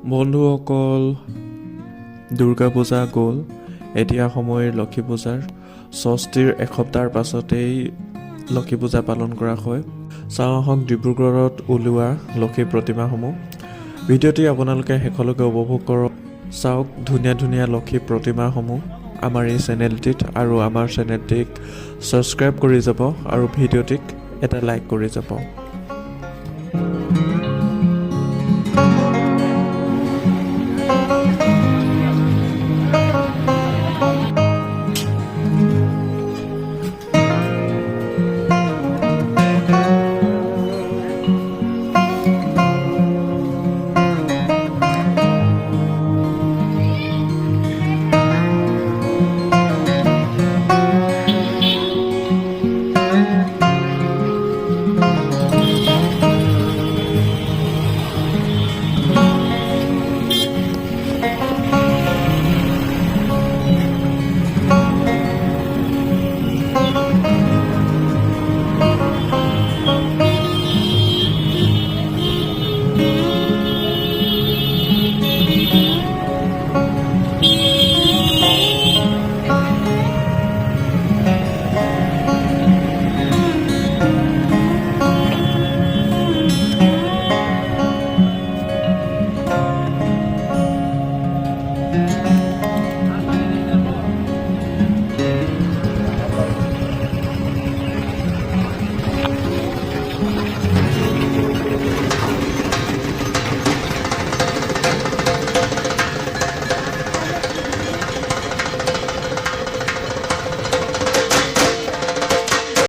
বন্ধুসকল, দুৰ্গা পূজা গ'ল। এতিয়া সময়ৰ লক্ষী পূজাৰ ষষ্ঠীৰ এসপ্তাহৰ পাছতেই লক্ষী পূজা পালন কৰা হয়। চাওঁ আহক ডিব্ৰুগড়ত ওলোৱা লক্ষী প্ৰতিমাসমূহ। ভিডিঅ'টি আপোনালোকে শেষলৈকে উপভোগ কৰক। চাওক ধুনীয়া ধুনীয়া লক্ষী প্ৰতিমাসমূহ আমাৰ এই চেনেলটিত, আৰু আমাৰ চেনেলটিক ছাবস্ক্ৰাইব কৰি যাব আৰু ভিডিঅ'টিক এটা লাইক কৰি যাব।